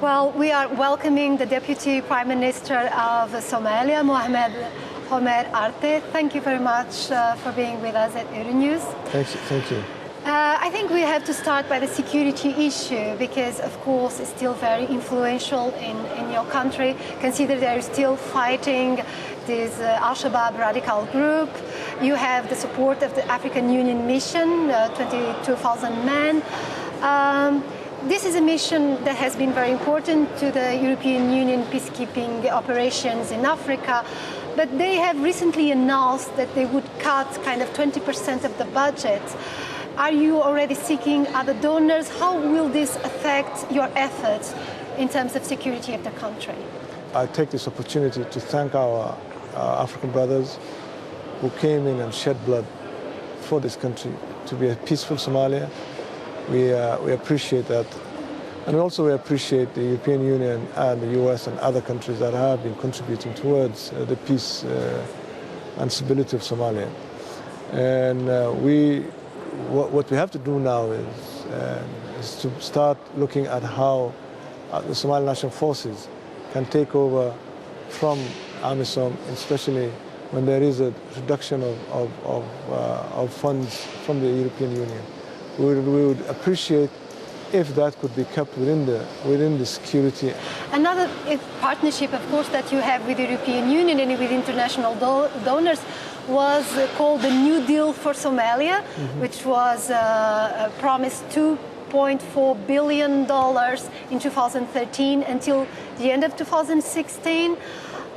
Well, we are welcoming the Deputy Prime Minister of Somalia, Mohamed Arteh. Thank you very much for being with us at Euronews. Thank you. I think we have to start by the security issue because, of course, it's still very influential in your country. Consider they're still fighting this Al-Shabaab radical group. You have the support of the African Union mission, 22,000 men. This is a mission that has been very important to the European Union peacekeeping operations in Africa, but they have recently announced that they would cut kind of 20% of the budget. Are you already seeking other donors? How will this affect your efforts in terms of security of the country? I take this opportunity to thank our African brothers who came in and shed blood for this country to be a peaceful Somalia. We appreciate that. And also we appreciate the European Union and the US and other countries that have been contributing towards the peace and stability of Somalia. And what we have to do now is to start looking at how the Somali National Forces can take over from AMISOM, especially when there is a reduction of funds from the European Union. We would appreciate if that could be kept within the security. Another partnership, of course, that you have with the European Union and with international donors was called the New Deal for Somalia, which was promised $2.4 billion in 2013 until the end of 2016.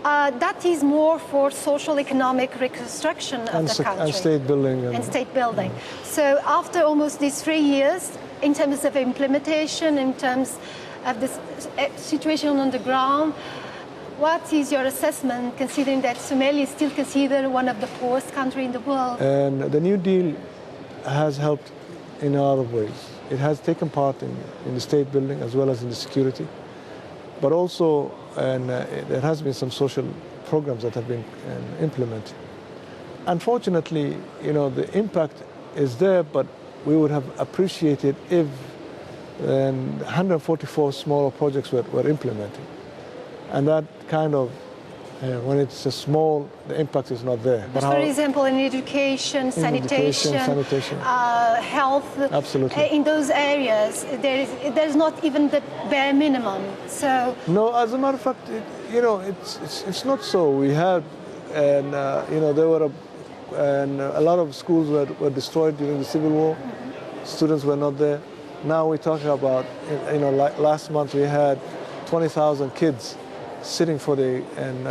That is more for social economic reconstruction of the country. And state building. And state building. So after almost these 3 years, in terms of implementation, in terms of the situation on the ground, what is your assessment, considering that Somalia is still considered one of the poorest countries in the world? And the New Deal has helped in a lot of ways. It has taken part in the state building as well as in the security, but also there has been some social programs that have been implemented. Unfortunately, the impact is there, but we would have appreciated if 144 smaller projects were implemented. And that kind of, when it's a small, the impact is not there. But for example, in education, sanitation, health, absolutely. In those areas, there's not even the bare minimum. So no, as a matter of fact, it's not so. We had, there were a lot of schools were destroyed during the Civil War. Students were not there. Now we're talking about, like last month we had 20,000 kids sitting for the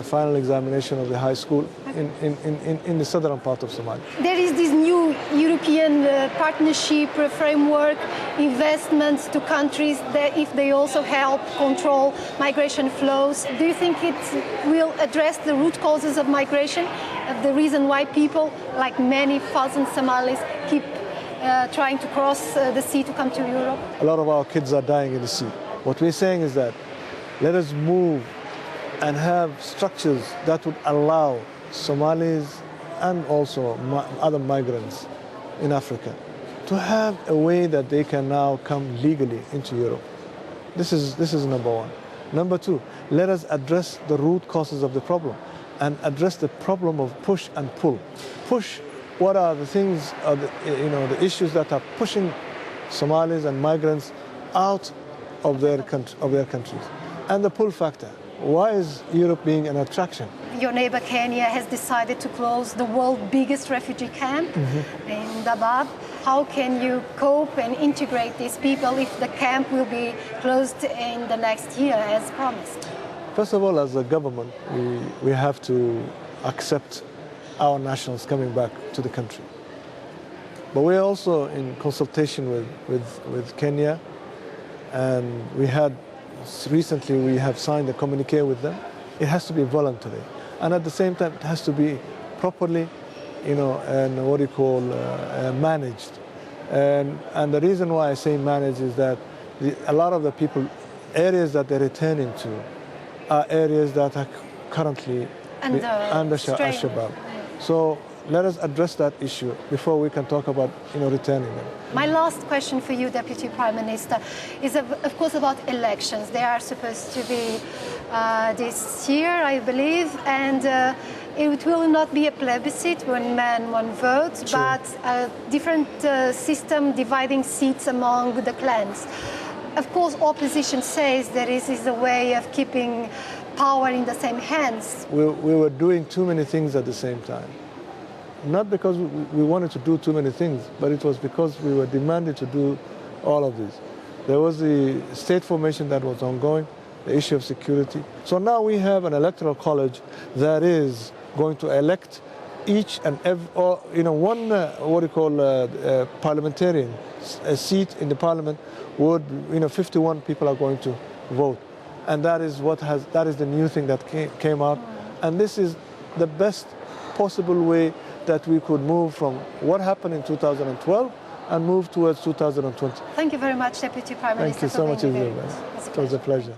final examination of the high school in the southern part of Somalia. There is this new European partnership framework, investments to countries that if they also help control migration flows. Do you think it will address the root causes of migration, of the reason why people, like many thousand Somalis, keep trying to cross the sea to come to Europe? A lot of our kids are dying in the sea. What we're saying is that let us move and have structures that would allow Somalis and also other migrants in Africa to have a way that they can now come legally into Europe. This is number one. Number two, let us address the root causes of the problem and address the problem of push and pull. Push, what are the things, the issues that are pushing Somalis and migrants out of their countries, and the pull factor. Why is Europe being an attraction? Your neighbor Kenya has decided to close the world's biggest refugee camp in Dadaab. How can you cope and integrate these people if the camp will be closed in the next year as promised? First of all, as a government, we have to accept our nationals coming back to the country. But we're also in consultation with Kenya, and recently we have signed a communique with them. It has to be voluntary, and at the same time it has to be properly, managed. And the reason why I say managed is that a lot of the people, areas that they're returning to, are areas that are currently under Shabaab. So let us address that issue before we can talk about returning them. My last question for you, Deputy Prime Minister, is of course about elections. They are supposed to be this year, I believe, and it will not be a plebiscite, one man, one vote, True. but a different system dividing seats among the clans. Of course, opposition says that this is a way of keeping power in the same hands. We were doing too many things at the same time. Not because we wanted to do too many things, but it was because we were demanded to do all of this. There was the state formation that was ongoing, the issue of security. So now we have an electoral college that is going to elect each and every, one parliamentarian, a seat in the parliament would, 51 people are going to vote. And that is the new thing that came out. And this is the best possible way that we could move from what happened in 2012 and move towards 2020. Thank you very much, Deputy Prime Minister. Thank you so much, Isabel. It was a pleasure.